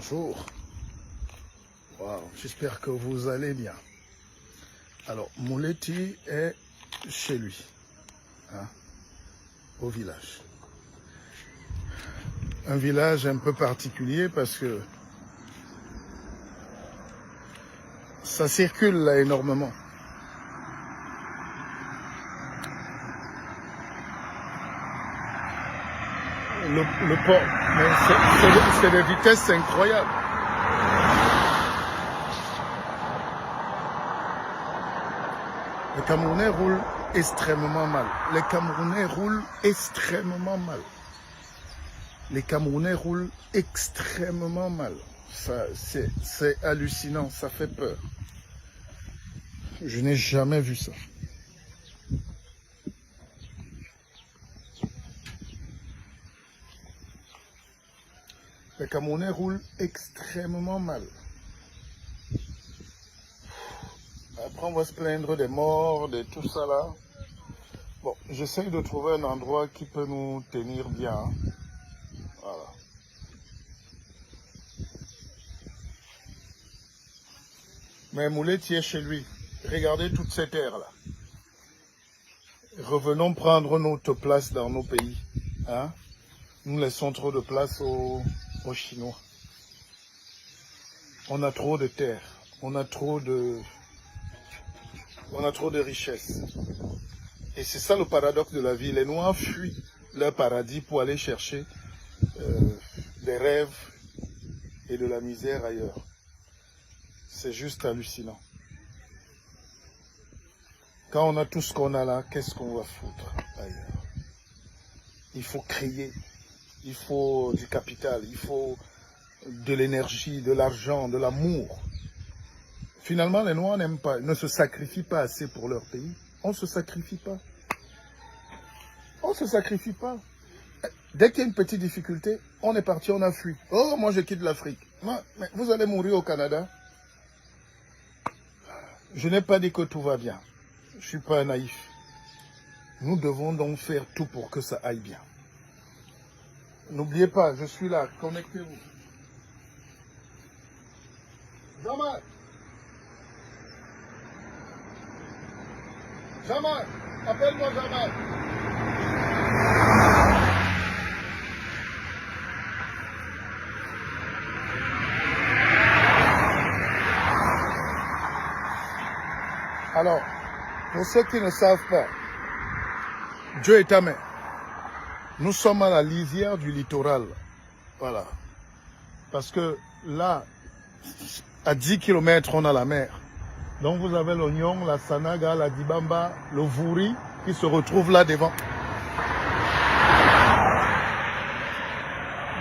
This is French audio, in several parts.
Bonjour. Wow, j'espère que vous allez bien. Alors, Mouleti est chez lui, hein, au village. Un village un peu particulier parce que ça circule là énormément. Le port, mais c'est des vitesses incroyables. Les Camerounais roulent extrêmement mal. Les Camerounais roulent extrêmement mal. Les Camerounais roulent extrêmement mal. C'est hallucinant, ça fait peur. Je n'ai jamais vu ça. Les Camerounais roulent extrêmement mal. Après, on va se plaindre des morts, de tout ça là. Bon, j'essaye de trouver un endroit qui peut nous tenir bien. Voilà. Mais Mouleti est chez lui. Regardez toute cette terre là. Revenons prendre notre place dans nos pays. Hein? Nous laissons trop de place aux Chinois. On a trop de terre. On a trop de richesses. Et c'est ça le paradoxe de la vie. Les Noirs fuient leur paradis pour aller chercher des rêves et de la misère ailleurs. C'est juste hallucinant. Quand on a tout ce qu'on a là, qu'est-ce qu'on va foutre ailleurs? Il faut créer, il faut du capital, il faut de l'énergie, de l'argent, de l'amour. Finalement, les Noirs n'aiment pas, ne se sacrifient pas assez pour leur pays. On ne se sacrifie pas. On ne se sacrifie pas. Dès qu'il y a une petite difficulté, on est parti, on a fui. Oh, moi je quitte l'Afrique. Mais vous allez mourir au Canada. Je n'ai pas dit que tout va bien. Je ne suis pas naïf. Nous devons donc faire tout pour que ça aille bien. N'oubliez pas, je suis là, connectez-vous. Jamal! Jamal! Appelle-moi Jamal! Alors, pour ceux qui ne savent pas, Dieu est ta main. Nous sommes à la lisière du littoral. Voilà. Parce que là, à 10 km, on a la mer. Donc vous avez l'oignon, la sanaga, la dibamba, le vouri qui se retrouvent là devant.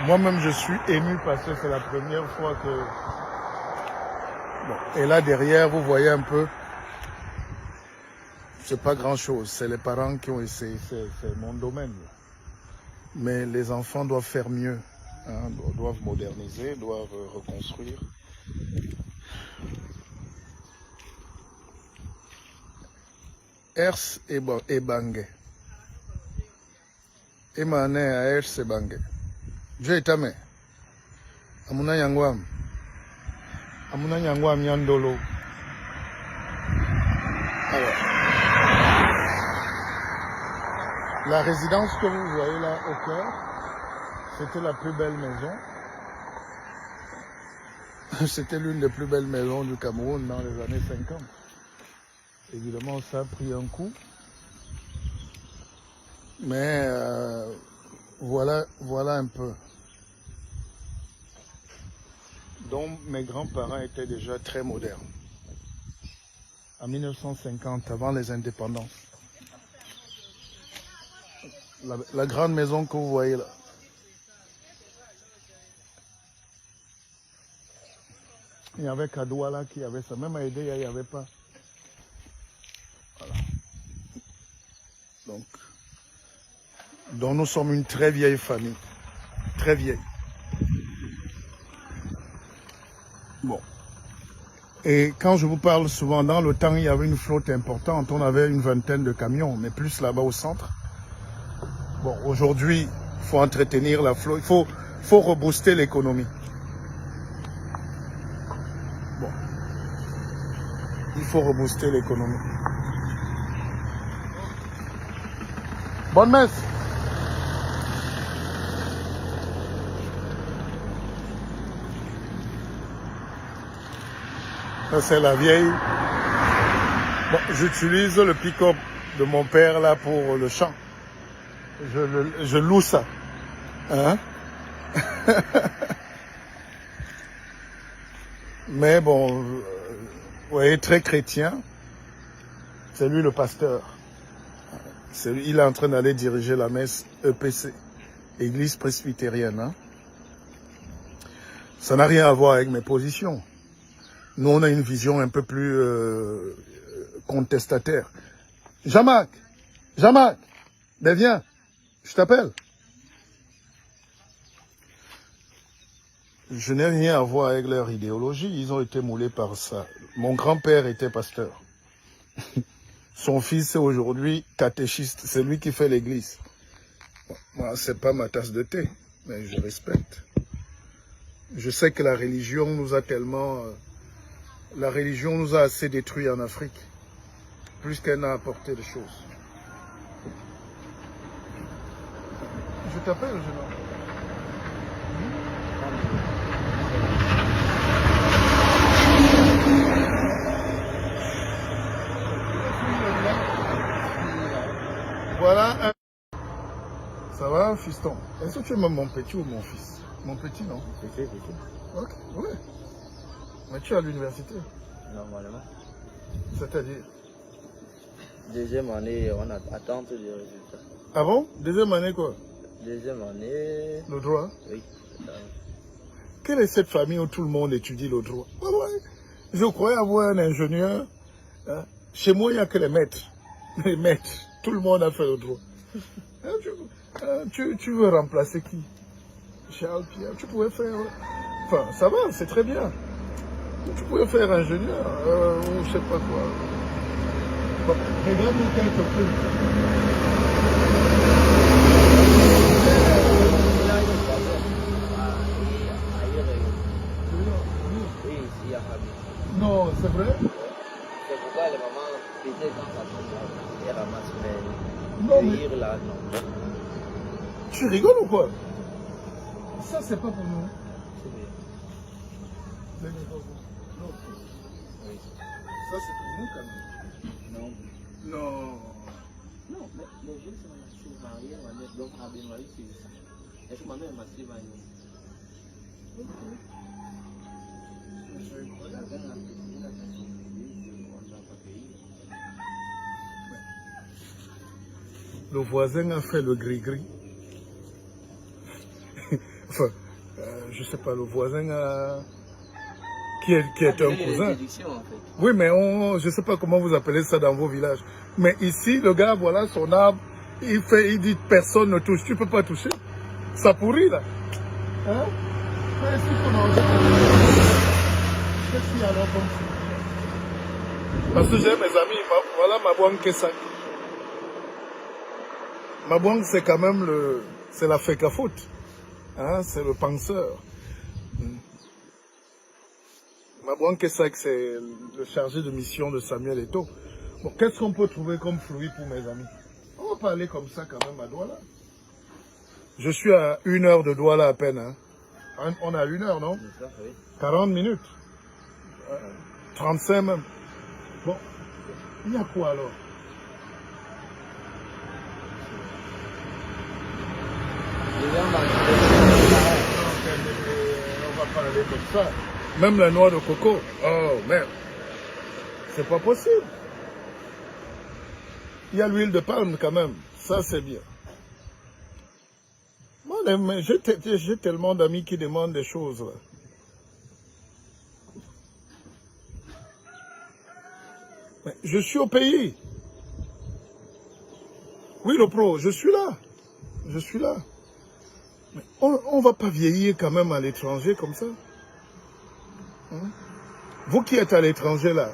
Moi-même, je suis ému parce que c'est la première fois que... Bon. Et là, derrière, vous voyez un peu, c'est pas grand-chose. C'est les parents qui ont essayé, c'est mon domaine. Mais les enfants doivent faire mieux, hein, doivent moderniser, doivent reconstruire. Ers et Bangé. Et mané à Ers et Bangé. Dieu est ta main. Amuna Yangwam. Amuna Yangwam Yandolo. Alors. La résidence que vous voyez là au cœur, c'était la plus belle maison. C'était l'une des plus belles maisons du Cameroun dans les années 50. Évidemment, ça a pris un coup. Mais voilà un peu. Donc mes grands-parents étaient déjà très modernes. En 1950, avant les indépendances. La grande maison que vous voyez là. Il y avait Kadouala qui avait ça. Même à Edea, il n'y avait pas. Voilà. Donc nous sommes une très vieille famille. Très vieille. Bon. Et quand je vous parle souvent, dans le temps, il y avait une flotte importante. On avait une vingtaine de camions, mais plus là-bas au centre. Bon, aujourd'hui, il faut entretenir la flotte, il faut rebooster l'économie. Il faut rebooster l'économie. Bonne messe. Ça, c'est la vieille. Bon, j'utilise le pick-up de mon père là pour le chant. Je loue ça. Hein? Mais bon, vous voyez, très chrétien. C'est lui le pasteur. Il est en train d'aller diriger la messe EPC, Église presbytérienne. Hein? Ça n'a rien à voir avec mes positions. Nous, on a une vision un peu plus contestataire. Jean-Marc, ben viens, je t'appelle. Je n'ai rien à voir avec leur idéologie, ils ont été moulés par ça. Mon grand-père était pasteur. Son fils est aujourd'hui catéchiste, c'est lui qui fait l'église. Moi, c'est pas ma tasse de thé, mais je respecte. Je sais que la religion nous a tellement... la religion nous a assez détruits en Afrique, plus qu'elle n'a apporté de choses. Je t'appelle, jeune homme. Voilà un... Ça va, fiston? Est-ce que tu aimes mon petit ou mon fils? Mon petit, non? Petit. Ok, ouais. Mais tu es à l'université? Normalement. C'est-à-dire? Deuxième année, on attend les résultats. Ah bon? Deuxième année quoi? Deuxième année... Le droit? Oui. Quelle est cette famille où tout le monde étudie le droit? Ouais, ouais. Je croyais avoir un ingénieur. Hein? Chez moi, il n'y a que les maîtres. Les maîtres. Tout le monde a fait le droit. Tu veux remplacer qui? Charles Pierre, tu pouvais faire... Enfin, ça va, c'est très bien. Tu pouvais faire ingénieur, ou je sais pas quoi. Bon, regarde-nous quelque peu. Non, c'est vrai? C'est pourquoi les mamans pétaient quand ça tombe, elles ramassent, mais non, mais... cueillir là, non. Tu rigoles ou quoi? Ça, c'est pas pour nous. C'est bien. Non. Oui. Ça, c'est pour nous quand même. Non. Non. Non, mais les jeunes sont mariés, donc à des maris, c'est ça. Est-ce que ma mère est massive à nous? Le voisin a fait le gris-gris. Enfin, je sais pas, le voisin a... qui est un cousin. En fait. Oui, mais je ne sais pas comment vous appelez ça dans vos villages. Mais ici, le gars, voilà son arbre, il dit personne ne touche. Tu ne peux pas toucher. Ça pourrit là. Hein? Mais est-ce qu'il faut manger? Qu'est-ce qu'il y a alors comme ça? Parce que j'ai mes amis, voilà Mabouang Kessak. Mabouang, c'est quand même c'est la Fekafout. Hein? C'est le penseur. Mabouang Kessak, c'est le chargé de mission de Samuel Eto'o. Bon, qu'est-ce qu'on peut trouver comme fruit pour mes amis? On va pas aller comme ça quand même à Douala. Je suis à 1 heure de Douala à peine. Hein. On a 1 heure, non? 40 minutes. 35 même. Bon, il y a quoi alors? On va pas aller comme ça. Même la noix de coco. Oh merde. C'est pas possible. Il y a l'huile de palme quand même. Ça c'est bien. Moi, j'ai tellement d'amis qui demandent des choses là. Mais je suis au pays. Oui, le pro, je suis là. Je suis là. Mais on ne va pas vieillir quand même à l'étranger comme ça. Hein? Vous qui êtes à l'étranger là,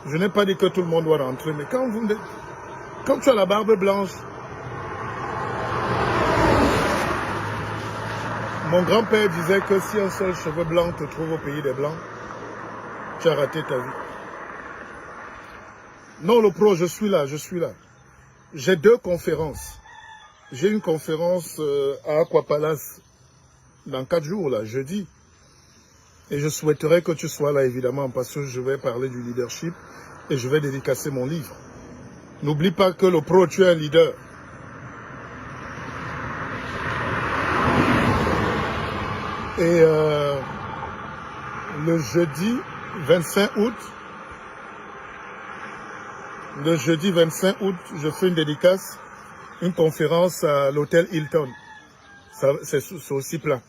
je n'ai pas dit que tout le monde doit rentrer, mais quand tu as la barbe blanche, mon grand-père disait que si un seul cheveu blanc te trouve au pays des blancs, tu as raté ta vie. Non, le pro, je suis là, je suis là. J'ai 2 conférences. J'ai une conférence à Aqua Palace dans 4 jours, là, jeudi. Et je souhaiterais que tu sois là, évidemment, parce que je vais parler du leadership et je vais dédicacer mon livre. N'oublie pas que le pro, tu es un leader. Et le jeudi 25 août, je fais une dédicace, une conférence à l'hôtel Hilton. C'est aussi plein.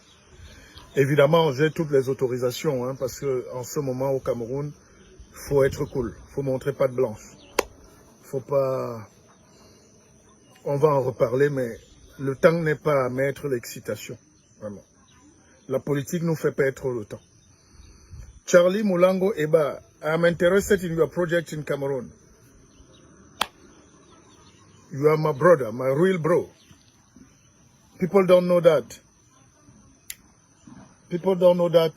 Évidemment, j'ai toutes les autorisations, hein, parce qu'en ce moment au Cameroun, il faut être cool, il faut montrer patte blanche. Faut pas... On va en reparler, mais le temps n'est pas à mettre l'excitation, vraiment. La politique nous fait perdre le temps. Charlie Mulango Eba, I'm interested in your project in Cameroon. You are my brother, my real bro. People don't know that. People don't know that.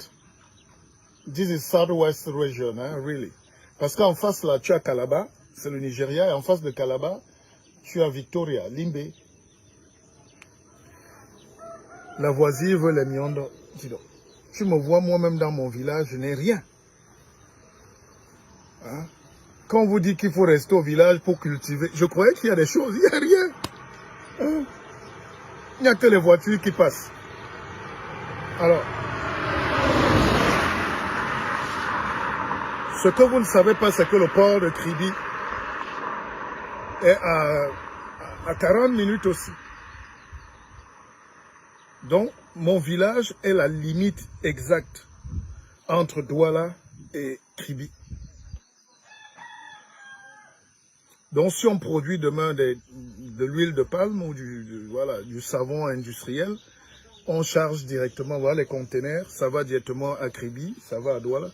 This is Southwest region, hein, really. Parce qu'en face, là, tu as Calabar, c'est le Nigeria, et en face de Calabar, tu as Victoria, Limbe. La voisine veut les mions. Tu me vois moi-même dans mon village, je n'ai rien. Hein? Quand on vous dit qu'il faut rester au village pour cultiver, je croyais qu'il y a des choses, il n'y a rien. Hein? Il n'y a que les voitures qui passent. Alors, ce que vous ne savez pas, c'est que le port de Kribi est à 40 minutes aussi. Donc, mon village est la limite exacte entre Douala et Kribi. Donc, si on produit demain de l'huile de palme ou du savon industriel, on charge directement, voilà les conteneurs, ça va directement à Kribi, ça va à Douala.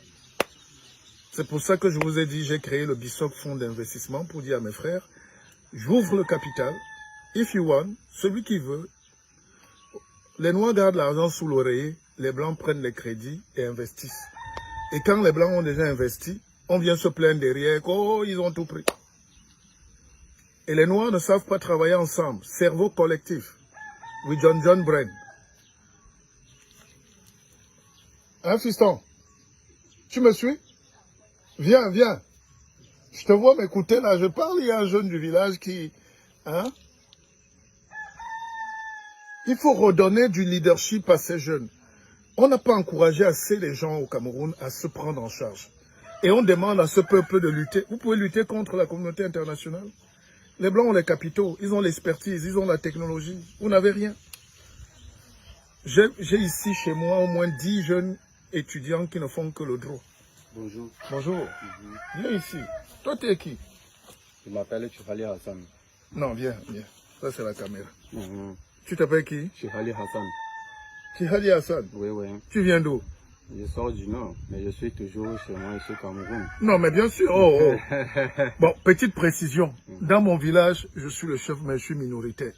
C'est pour ça que je vous ai dit, j'ai créé le BISOC Fonds d'investissement pour dire à mes frères, j'ouvre le capital, if you want, celui qui veut. Les Noirs gardent l'argent sous l'oreiller, les Blancs prennent les crédits et investissent. Et quand les Blancs ont déjà investi, on vient se plaindre derrière, oh, ils ont tout pris. Et les Noirs ne savent pas travailler ensemble, cerveau collectif. Oui, John Brain. Hein, fiston? Tu me suis? Viens, viens. Je te vois m'écouter là, je parle, il y a un jeune du village qui... Hein? Il faut redonner du leadership à ces jeunes. On n'a pas encouragé assez les gens au Cameroun à se prendre en charge. Et on demande à ce peuple de lutter. Vous pouvez lutter contre la communauté internationale. Les Blancs ont les capitaux, ils ont l'expertise, ils ont la technologie. Vous n'avez rien. J'ai ici chez moi au moins 10 jeunes étudiants qui ne font que le droit. Bonjour. Bonjour. Viens ici. Toi, tu es qui? Je m'appelle Chihali Hassan. Non, viens, viens. Ça, c'est la caméra. Tu t'appelles qui? Chihali Hassan. Chihali Hassan. Oui, oui. Tu viens d'où? Je sors du Nord, mais je suis toujours chez moi ici au Cameroun. Non, mais bien sûr. Oh, oh. Bon, petite précision. Dans mon village, je suis le chef, mais je suis minoritaire.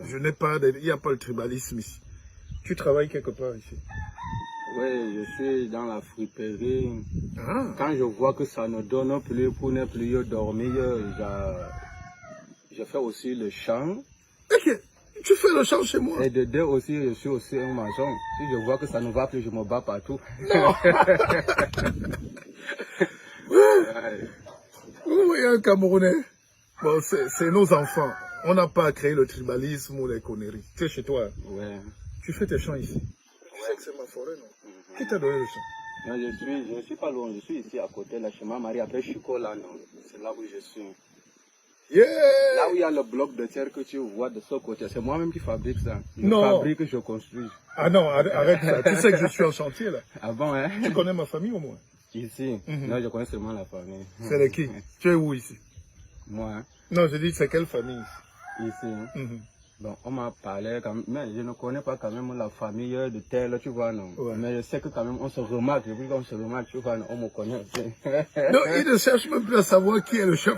Je n'ai pas il n'y a pas le tribalisme ici. Tu travailles quelque part ici? Oui, je suis dans la friperie. Ah. Quand je vois que ça ne donne plus pour ne plus dormir, je fais aussi le champ. Ok. Tu fais le champ chez moi? Et de deux aussi, je suis aussi un maçon. Si je vois que ça ne va plus, je me bats partout. Non. Vous voyez un Camerounais? Bon, c'est nos enfants. On n'a pas créé le tribalisme ou les conneries. Tu es chez toi? Ouais. Tu fais tes champs ici? Tu sais que c'est ma forêt, non? Qui t'a donné le champ? Non, je suis pas loin, je suis ici à côté, là, chez ma Marie, après Chico, là, non. C'est là où je suis. Yeah! Là où il y a le bloc de terre que tu vois de ce côté, c'est moi-même qui fabrique ça. Je Non. fabrique, je construis. Ah non, arrête ça. Tu sais que je suis en chantier, là. Ah bon, hein? Tu connais ma famille au moins? Ici? Non, je connais seulement la famille. C'est de qui? Tu es où ici? Moi, hein? Non, je dis c'est quelle famille ici? Ici, hein? Bon, on m'a parlé, mais je ne connais pas quand même la famille de tel, tu vois, non. Ouais. Mais je sais que quand même on se remarque, depuis qu'on se remarque, tu vois, non, on me connaît aussi. Non, il ne cherche même plus à savoir qui est le chef.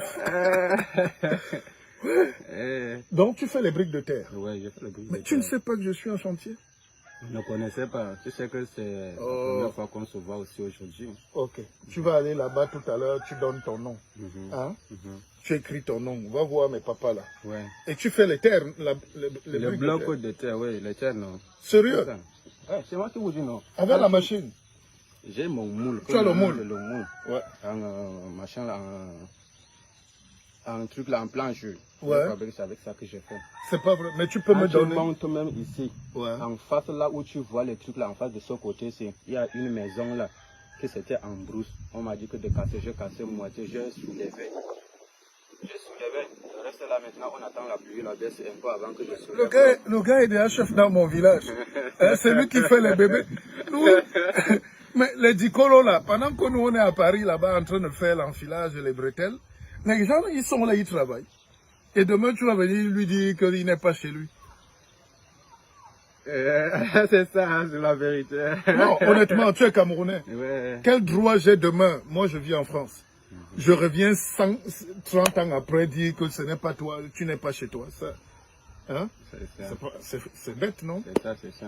Ouais. Donc tu fais les briques de terre. Ouais, je fais le bruit. Mais tu ne sais pas que je suis en chantier? Je ne connaissais pas. Tu sais que c'est la première fois qu'on se voit aussi aujourd'hui. Ok. Tu vas aller là-bas tout à l'heure, tu donnes ton nom. Hein? Tu écris ton nom. Va voir mes papas là. Ouais. Et tu fais les terres. Le bloc de terre, oui, les terres, non. Sérieux? C'est moi qui vous dis non. Avec la machine? J'ai mon moule. Tu as le moule? Le moule. Ouais. Machin là, un truc là en planche. Ouais. C'est avec ça que j'ai fait. C'est pas vrai. Mais tu peux me donner. Tu montes même ici. Ouais. En face là où tu vois les trucs là, en face de ce côté, il y a une maison là, que c'était en brousse. On m'a dit que de casser, j'ai cassé moitié, j'ai soulevé. Le reste là maintenant, on attend la pluie, la baisse un peu avant que je soulève. Le gars est déjà chef dans mon village. C'est lui qui fait les bébés. Nous, mais les dicolos là, pendant que nous on est à Paris là-bas en train de faire l'enfilage et les bretelles, les gens ils sont là, ils travaillent. Et demain tu vas venir lui dire qu'il n'est pas chez lui. C'est ça, c'est la vérité. Non, honnêtement, tu es Camerounais. Ouais. Quel droit j'ai demain? Moi je vis en France. Je reviens 30 ans après dire que ce n'est pas toi, tu n'es pas chez toi. Ça, hein? C'est bête, non? C'est ça, c'est ça.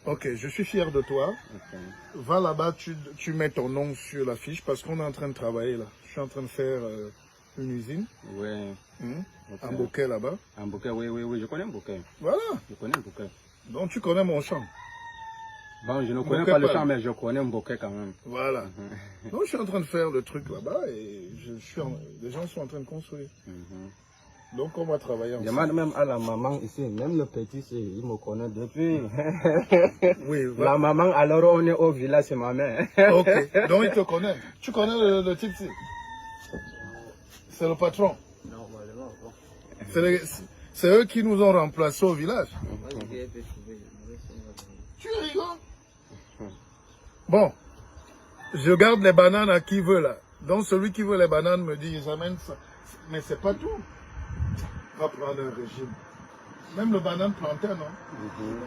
Ok, je suis fier de toi. Okay. Va là-bas, tu mets ton nom sur la fiche parce qu'on est en train de travailler là. Je suis en train de faire une usine. Ouais. Okay. Un bouquet là-bas. Un bouquet, oui, je connais un bouquet. Voilà. Je connais un bouquet. Donc tu connais mon champ. Bon, je ne connais pas le champ, mais je connais un bouquet quand même. Voilà. Donc je suis en train de faire le truc là-bas et les gens sont en train de construire. Donc on va travailler ensemble. Demande même à la maman ici, même le petit, il me connaît depuis. Oui, voilà. La maman, alors on est au village, c'est ma mère. Ok, donc il te connaît. Tu connais le type ici? C'est le patron? Normalement, c'est eux qui nous ont remplacés au village. Tu rigoles? Bon, je garde les bananes à qui veut là. Donc celui qui veut les bananes me dit, ils amènent ça. Mais c'est pas tout. Va prendre un régime. Même le banane plantain, non?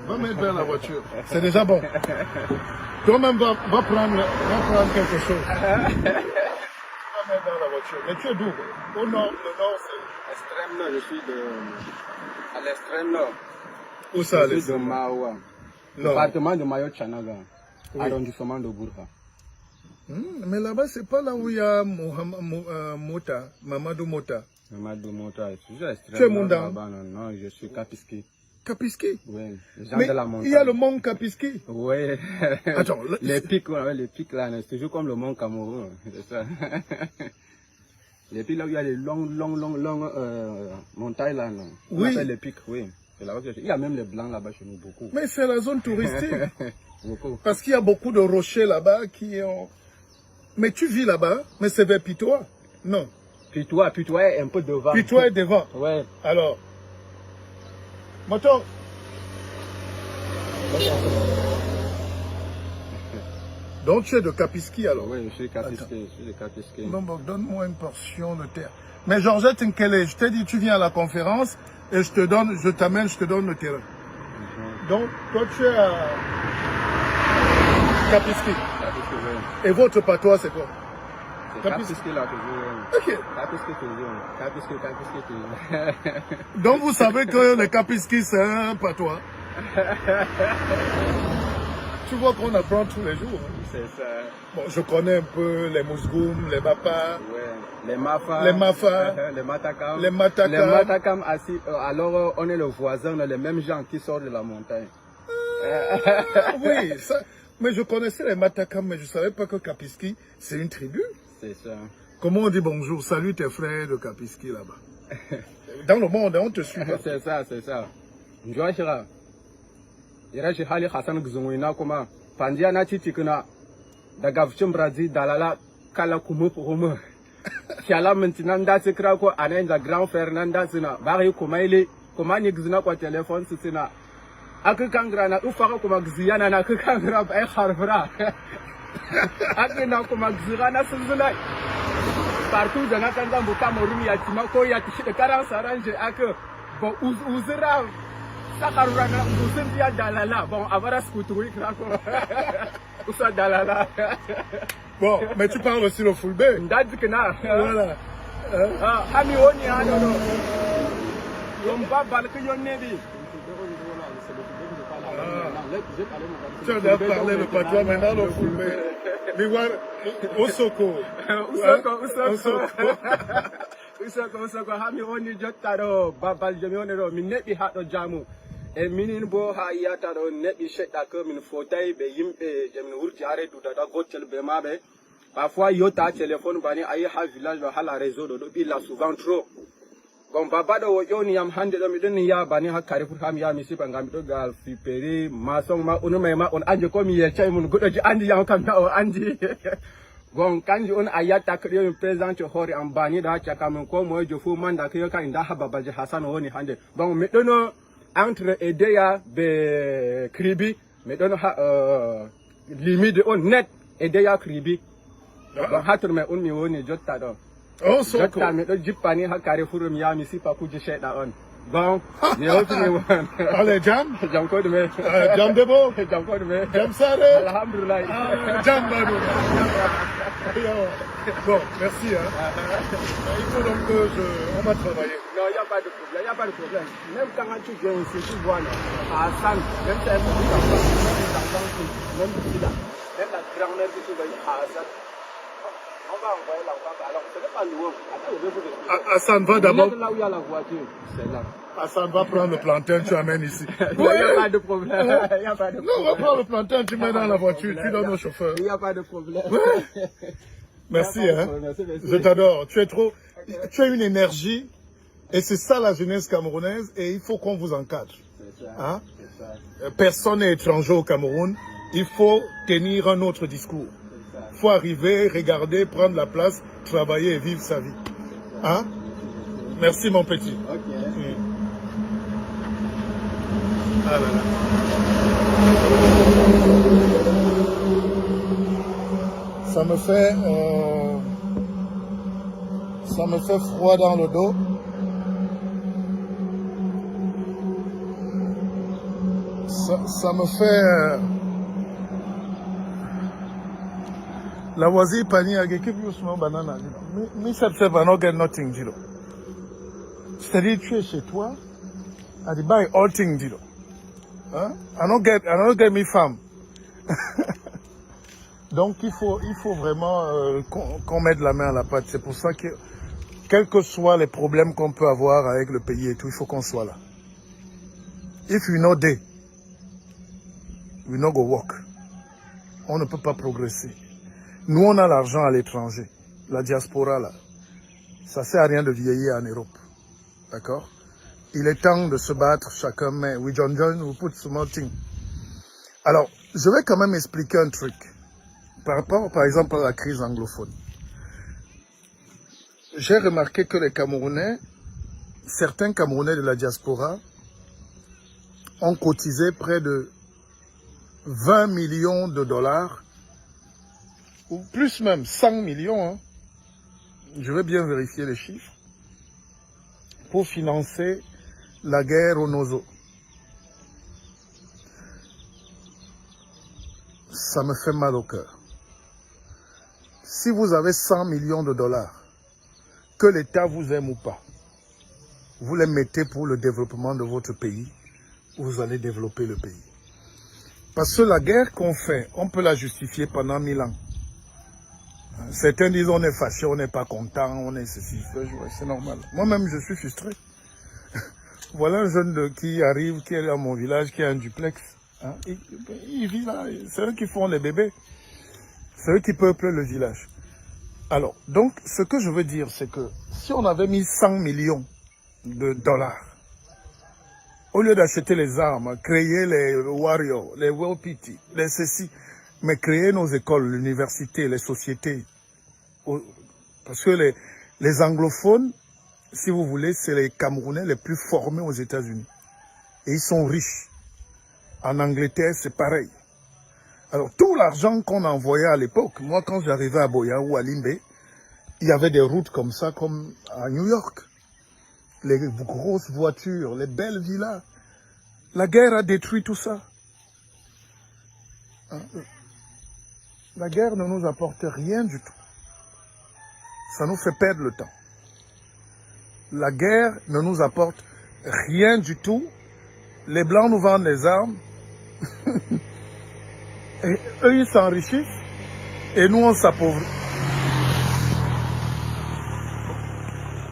Va mettre dans la voiture. C'est déjà bon. Toi-même, va prendre quelque chose. Va mettre dans la voiture. Mais tu es d'où? Au nord, le nord, c'est... Extrême nord, je suis à l'extrême nord. Où ça, je suis de Maoua. Département de Mayo-Tchanaga. Oui. Arrondissement de Bourga. Mais là-bas, c'est pas là où il y a Mota, Mamadou Mota. Mamadou Mota, tu es Mondang? Non, je suis Kapiski. Kapiski? Oui, les gens mais de la montagne. Il y a le mont Kapiski? Oui. Attends, les pics là, c'est toujours comme le mont Cameroun, c'est ça. Les pics là où il y a les longues montagnes là, non? Oui. On appelle les pics, oui. Là il y a même les blancs là-bas chez nous, beaucoup. Mais c'est la zone touristique. Beaucoup. Parce qu'il y a beaucoup de rochers là-bas qui ont... Mais tu vis là-bas, mais c'est vers Pitois? Non. Pitois est un peu devant. Pitois est devant? Ouais. Alors, moto. Donc tu es de Kapiski alors? Oui, je suis de Kapiski. Donc donne-moi une portion de terre. Mais Georgette Nkele, je t'ai dit tu viens à la conférence et je te donne le terrain. Donc toi tu es à Kapiski. Oui. Et votre patois c'est quoi? Kapiski là toujours. Ok. Kapiski toujours. Donc vous savez que le Kapiski c'est un patois. Tu vois qu'on apprend tous les jours. Hein. C'est ça. Bon, je connais un peu les mousgoum, les bapa, les mafa, les matakam. Les matakam assis. Alors on est le voisin, on est les mêmes gens qui sortent de la montagne. Oui, ça. Mais je connaissais les matakam, mais je ne savais pas que Kapiski, c'est une tribu. C'est ça. Comment on dit bonjour, salut tes frères de Kapiski là-bas. Dans le monde, on te suit. C'est ça, c'est ça. Njouachira. Irachi hali Hassan Gzungwina kuma. Pandia na chichikuna. Daga Vchumbrazi dalala kala kumupurumu. Kiala maintenant nda kra ko anenza grand frère nanda sina. Bari kumaili. Kumani gzina kwa téléphone sina. Akukangra na ufaka kuma gziana na akukangra ba kharfra. Akina kuma gzirana sinzulai. Partout dans la Kanda Cameroun, ya Timako, ya Tichide Karan Saranje, Ake, bon, Uzira, Sakarana, Uzindia Dalala, bon, Avara Skoutoui, Krako, Ousa Dalala. Bon, mais tu parles aussi le Fulbe. Ndadikena. Voilà. Hami Oni, Yomba Balki Yonebi. Tu as déjà parlé le patois, maintenant le Fulbe. Mais voilà, Osoko. Usoko, hami oni jottaro babal jami oni ro min neɓi haɗo jamu e minin bo ha yiyata ɗo neɓi seɗɗa que min fotayi ɓe yimɓe je min wurti ha reddutata gotel be maɓe parfois yotta téléphone bani ayi ha village ɗo hala réseau ɗo ɗo ɓilla souvent trop bon baba ɗo o ƴewni yam hande ɗo miɗon yaha bani ha Carrefour ha mi yaha mi sipa ngam miɗo gal fiperi maçon ma onumay ma on andi ko mi yeccay mun goɗɗo ji andi yam kam ta o andi bon kanji on a yatta ko yo présente hoore am bani da caka men ko moy jo fu manda ko ka inda ha babaji Hassan woni hande bon mi dono entre Edeya be Kribi mi dono ha limite on net Edeya Kribi bon hatur me on mi woni jotta do jotta mi do jippani ha Carrefour mi ya mi sipa kuje sheda on bon mi hoti mi won allez jam ko dum jam debo jam ko dum jam sare alhamdulillah jam bado. Bon, merci. Hein. Il faut donc que on va travailler. Non, il n'y a pas de problème, il n'y a pas de problème. Même quand tu viens ici, tu vois, à Hassan, même si même la grand-mère que tu vois à Hassan, on va envoyer l'enfant. Alors, ce n'est pas loin. Hassan va d'abord. Là où il y a la voiture, c'est là. Hassan va prendre le plantain, tu amènes ici. Il n'y a pas de problème. Il n'y a pas de problème. Non, on va prendre le plantain, tu mets dans la voiture, tu donnes au chauffeur. Il n'y a pas de problème. Merci, hein. Je t'adore. Tu as une énergie et c'est ça la jeunesse camerounaise et il faut qu'on vous encadre. Hein? Personne n'est étranger au Cameroun. Il faut tenir un autre discours. Il faut arriver, regarder, prendre la place, travailler et vivre sa vie. Hein? Merci mon petit. Ah là là. Ça me fait froid dans le dos. Ça me fait la voisine pani a quelque chose banana. Mais ça fait pas get nothing dilo. C'est-à-dire tu es chez toi, à di buy all thing dilo. Hein? I don't get me femme. Donc il faut vraiment qu'on mette la main à la pâte. C'est pour ça que, quels que soient les problèmes qu'on peut avoir avec le pays et tout, il faut qu'on soit là. If we not there, we not go work. On ne peut pas progresser. Nous, on a l'argent à l'étranger. La diaspora, là. Ça sert à rien de vieillir en Europe. D'accord? Il est temps de se battre chacun, mais we John, we put small thing. Alors, je vais quand même expliquer un truc. Par rapport, par exemple, à la crise anglophone. J'ai remarqué que les Camerounais, certains Camerounais de la diaspora, ont cotisé près de 20 millions de dollars, ou plus même 100 millions, hein. Je vais bien vérifier les chiffres, pour financer la guerre au Nozo. Ça me fait mal au cœur. Si vous avez 100 millions de dollars, que l'État vous aime ou pas, vous les mettez pour le développement de votre pays, vous allez développer le pays. Parce que la guerre qu'on fait, on peut la justifier pendant 1000 ans. Certains disent on est fâché, on n'est pas content, on est ceci, c'est normal. Moi-même, je suis frustré. Voilà un jeune qui arrive, qui est dans mon village, qui a un duplex. Hein? Il vit là, c'est eux qui font les bébés. C'est eux qui peuplent le village. Alors, donc, ce que je veux dire, c'est que si on avait mis 100 millions de dollars, au lieu d'acheter les armes, créer les warriors, les wapiti, les ceci, mais créer nos écoles, l'université, les sociétés. Parce que les anglophones, si vous voulez, c'est les Camerounais les plus formés aux États-Unis. Et ils sont riches. En Angleterre, c'est pareil. Alors, tout l'argent qu'on envoyait à l'époque, moi, quand j'arrivais à Boya ou à Limbe, il y avait des routes comme ça, comme à New York. Les grosses voitures, les belles villas. La guerre a détruit tout ça. Hein? La guerre ne nous apporte rien du tout. Ça nous fait perdre le temps. La guerre ne nous apporte rien du tout. Les Blancs nous vendent les armes. Et eux, ils s'enrichissent et nous, on s'appauvrit.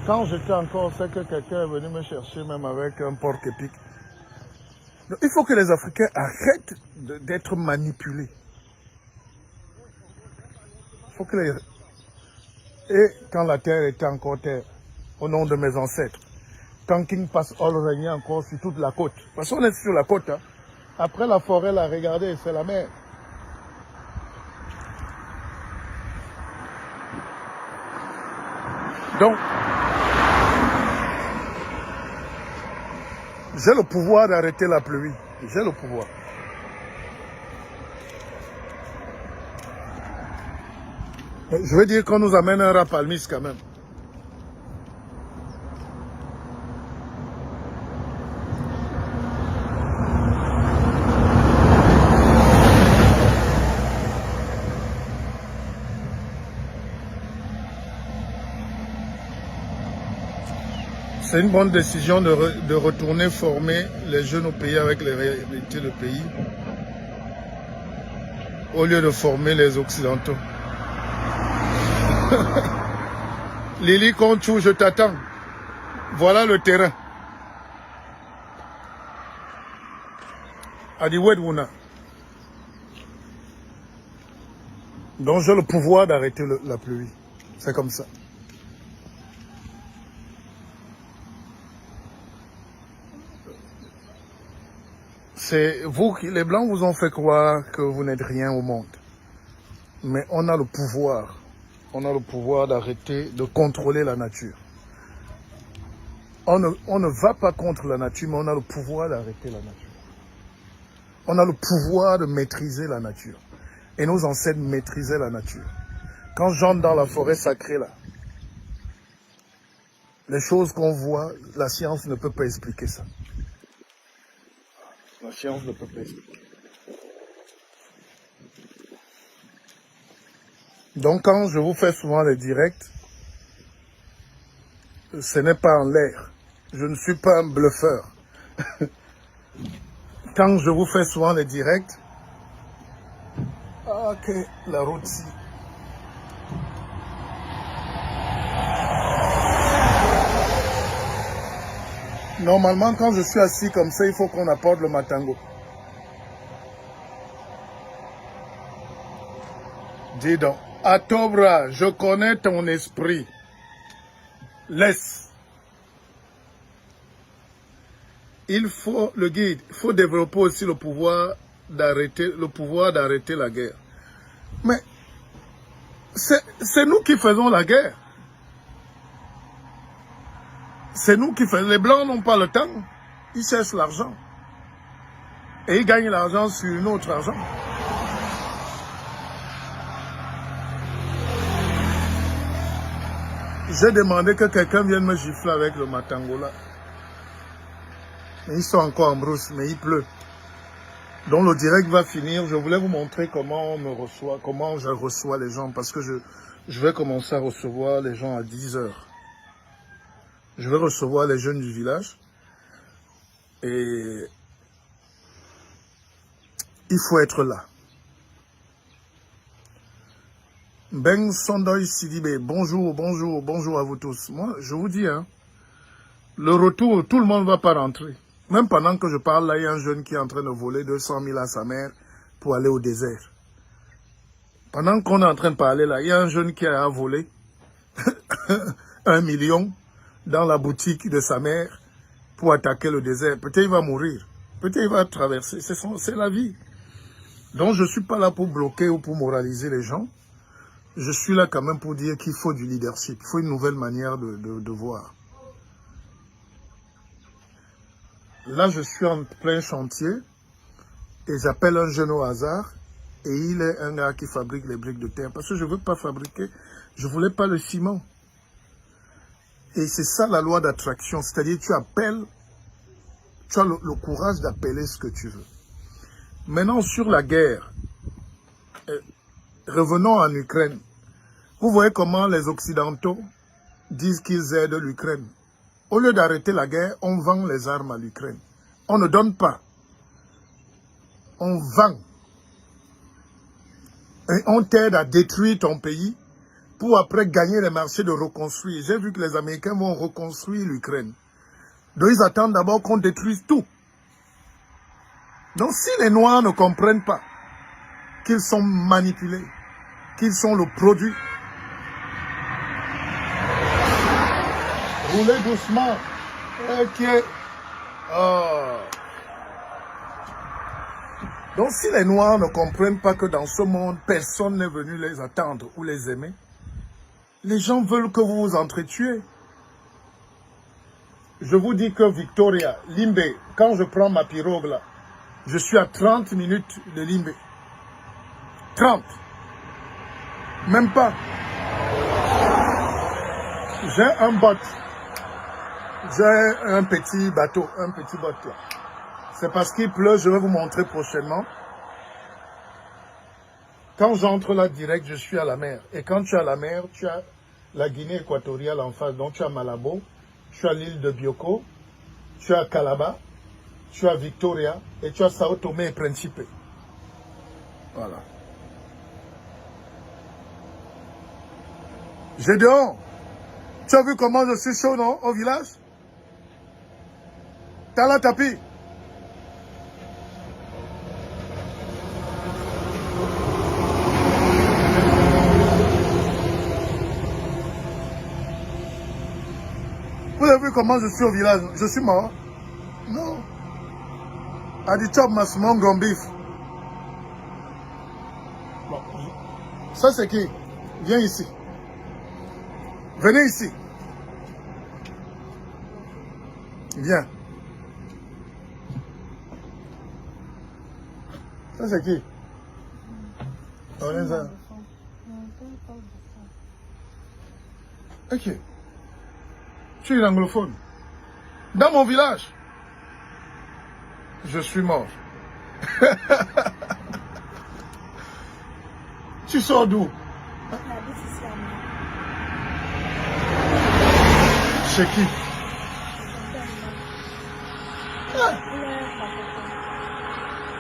Quand j'étais encore, c'est que quelqu'un est venu me chercher même avec un porc épic. Donc, il faut que les Africains arrêtent d'être manipulés. Il faut que les... Et quand la terre était encore terre, au nom de mes ancêtres, quand King Pass All régnait encore sur toute la côte. Parce qu'on est sur la côte. Hein. Après la forêt, là, regardez, c'est la mer. Donc, j'ai le pouvoir d'arrêter la pluie. J'ai le pouvoir. Je veux dire qu'on nous amène un rapalmis quand même. C'est une bonne décision de retourner former les jeunes au pays avec les réalités du pays, au lieu de former les Occidentaux. Lili Conchou, je t'attends. Voilà le terrain. Adiwedwuna. Donc j'ai le pouvoir d'arrêter la pluie. C'est comme ça. C'est vous qui, les Blancs, vous ont fait croire que vous n'êtes rien au monde. Mais on a le pouvoir. On a le pouvoir d'arrêter, de contrôler la nature. On ne va pas contre la nature, mais on a le pouvoir d'arrêter la nature. On a le pouvoir de maîtriser la nature. Et nos ancêtres maîtrisaient la nature. Quand j'entre dans la forêt sacrée, là, les choses qu'on voit, la science ne peut pas expliquer ça. La science ne peut pas expliquer. Donc quand je vous fais souvent les directs, ce n'est pas en l'air. Je ne suis pas un bluffeur. Quand je vous fais souvent les directs, ok, la route ci. Normalement, quand je suis assis comme ça, il faut qu'on apporte le matango. Dis donc, Atobra, je connais ton esprit. Laisse. Il faut, le guide, il faut développer aussi le pouvoir d'arrêter la guerre. Mais c'est nous qui faisons la guerre. C'est nous qui faisons. Les Blancs n'ont pas le temps. Ils cherchent l'argent. Et ils gagnent l'argent sur une autre argent. J'ai demandé que quelqu'un vienne me gifler avec le matango là. Ils sont encore en brousse, mais il pleut. Donc le direct va finir. Je voulais vous montrer comment on me reçoit, comment je reçois les gens. Parce que je vais commencer à recevoir les gens à 10 heures. Je vais recevoir les jeunes du village. Et il faut être là. Ben Sondoy Sidibé, bonjour, bonjour, bonjour à vous tous. Moi, je vous dis, hein, le retour, tout le monde ne va pas rentrer. Même pendant que je parle, là, il y a un jeune qui est en train de voler 200 000 à sa mère pour aller au désert. Pendant qu'on est en train de parler, là, il y a un jeune qui a volé 1 million dans la boutique de sa mère pour attaquer le désert. Peut-être il va mourir. Peut-être il va traverser. C'est la vie. Donc, je ne suis pas là pour bloquer ou pour moraliser les gens. Je suis là quand même pour dire qu'il faut du leadership. Il faut une nouvelle manière de voir. Là, je suis en plein chantier et j'appelle un jeune au hasard et il est un gars qui fabrique les briques de terre. Parce que je ne veux pas fabriquer, je ne voulais pas le ciment. Et c'est ça la loi d'attraction. C'est-à-dire tu appelles, tu as le courage d'appeler ce que tu veux. Maintenant, sur la guerre, revenons en Ukraine. Vous voyez comment les Occidentaux disent qu'ils aident l'Ukraine. Au lieu d'arrêter la guerre, on vend les armes à l'Ukraine. On ne donne pas. On vend. Et on t'aide à détruire ton pays pour après gagner les marchés de reconstruire. J'ai vu que les Américains vont reconstruire l'Ukraine. Donc ils attendent d'abord qu'on détruise tout. Donc si les Noirs ne comprennent pas qu'ils sont manipulés, qu'ils sont le produit, roulez doucement. Ok. Oh. Donc si les Noirs ne comprennent pas que dans ce monde, personne n'est venu les attendre ou les aimer, les gens veulent que vous vous entretuez. Je vous dis que Victoria, Limbe, quand je prends ma pirogue là, je suis à 30 minutes de Limbe. 30. Même pas. J'ai un boat. J'ai un petit bateau, un petit boat là. C'est parce qu'il pleut, je vais vous montrer prochainement. Quand j'entre là direct, je suis à la mer. Et quand tu es à la mer, tu as la Guinée équatoriale en face. Donc tu as Malabo, tu as l'île de Bioko, tu as Calabar, tu as Victoria et tu as Sao Tomé et Principe. Voilà. Gédéon, tu as vu comment je suis chaud, non, au village? T'as la tapis. Vous avez vu comment je suis au village? Je suis mort? Non. Adichop Masumon Gombif. Bon. Ça c'est qui? Viens ici. Venez ici. Viens. Ça c'est qui? On est là. Ok. Tu es anglophone. Dans mon village, je suis mort. Tu sors d'où? Chez qui?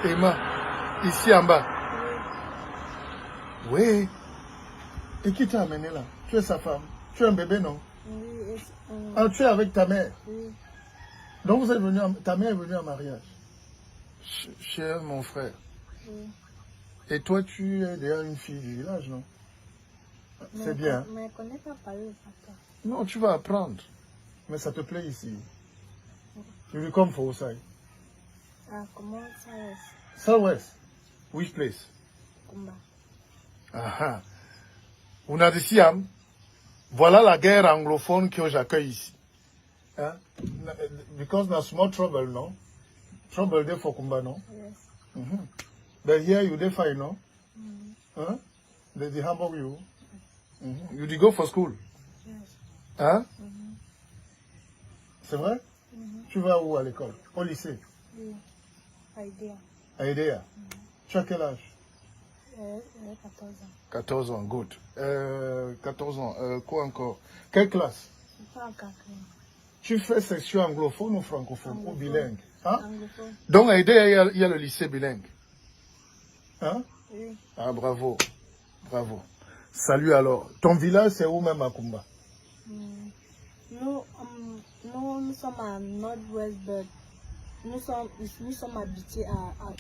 Emma, ici en bas. Oui. Et qui t'a amené là? Tu es sa femme. Tu es un bébé, non? Oui. Ah, tu es avec ta mère? Oui. Donc vous êtes venu, ta mère est venue en mariage? Cher mon frère. Oui. Et toi, tu es déjà une fille du village, non? C'est bien. Mais je ne connais pas parler le papa. Non, tu vas apprendre. Mais ça te plaît ici. You will come for Osai. Ah, comment ça est? Southwest. Which place? Kumba. Aha. Unadisiam. Voilà la guerre anglophone que j'accueille ici. Hein? Because there's small trouble, no? Trouble there for Kumba, no? Yes. But here you dey fine, no? Huh? They humble you. You did go for school? Yes. Hein? C'est vrai? Tu vas où à l'école? Au lycée? Oui. Idea. À Edea? Tu as quel âge? 14 ans. 14 ans, good. 14 ans, quoi encore? Quelle classe? Pas en quatrième. Tu fais section anglophone ou francophone? Ou bilingue? Hein? Anglophone. Donc à Edea, il y a le lycée bilingue. Hein? Oui. Ah, bravo. Bravo. Salut alors. Ton village, c'est où même à Kumba? Nous sommes à Nord-Ouest, mais nous sommes habités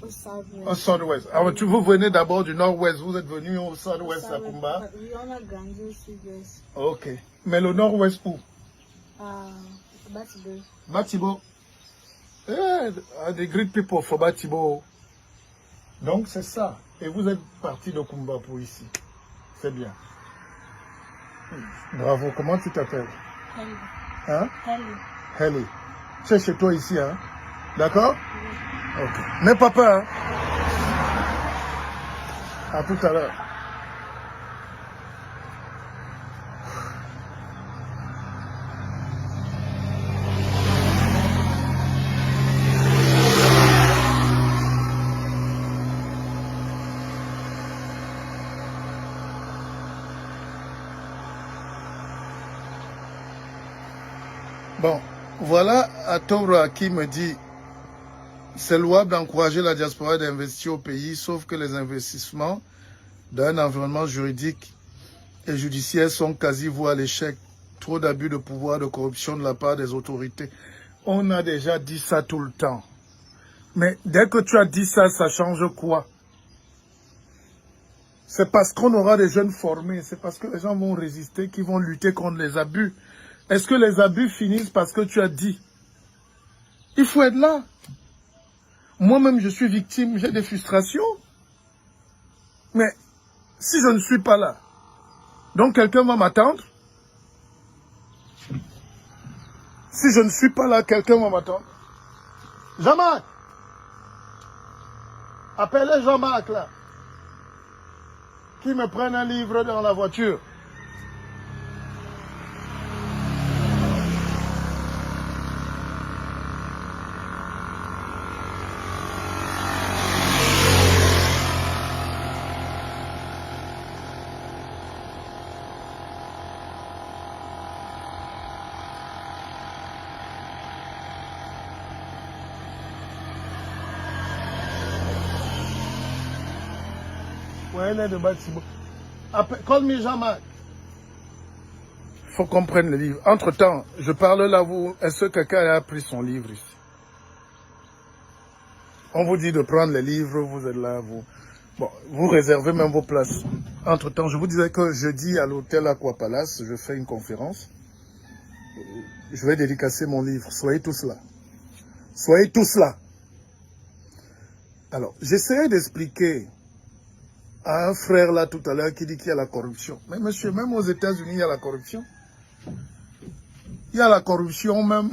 au South-Ouest. Au Sud-Ouest. Alors, vous venez d'abord du Nord-Ouest, vous êtes venu au Sud-Ouest à Kumba? Oui, on a grandi au Sud-Ouest. Ok. Mais le Nord-Ouest où? À Batibo. Batibo. Des great people for Batibo. Donc c'est ça. Et vous êtes parti de Kumba pour ici. C'est bien. Bravo. Comment tu t'appelles? Helly. Hein? Helly. Helly. Tu es chez toi ici, hein? D'accord? Ok. N'aie pas peur. Hein? À tout à l'heure. Bon, voilà Atobra qui me dit c'est louable d'encourager la diaspora d'investir au pays, sauf que les investissements dans un environnement juridique et judiciaire sont quasi voués à l'échec. Trop d'abus de pouvoir, de corruption de la part des autorités. On a déjà dit ça tout le temps. Mais dès que tu as dit ça, ça change quoi? C'est parce qu'on aura des jeunes formés, c'est parce que les gens vont résister, qui vont lutter contre les abus. Est-ce que les abus finissent parce que tu as dit? Il faut être là. Moi-même, je suis victime, j'ai des frustrations. Mais si je ne suis pas là, donc quelqu'un va m'attendre. Si je ne suis pas là, quelqu'un va m'attendre. Jean-Marc! Appelez Jean-Marc là. Qui me prenne un livre dans la voiture. Call me Jean-Marc. Il faut qu'on prenne le livre. Entre-temps, je parle là, vous. Est-ce que quelqu'un a pris son livre ici? On vous dit de prendre les livres, vous êtes là, vous. Bon, vous réservez même vos places. Entre-temps, je vous disais que jeudi à l'hôtel Aqua Palace, je fais une conférence. Je vais dédicacer mon livre. Soyez tous là. Soyez tous là. Alors, j'essaie d'expliquer à un frère là tout à l'heure qui dit qu'il y a la corruption. Mais monsieur, même aux États-Unis, il y a la corruption. Il y a la corruption même,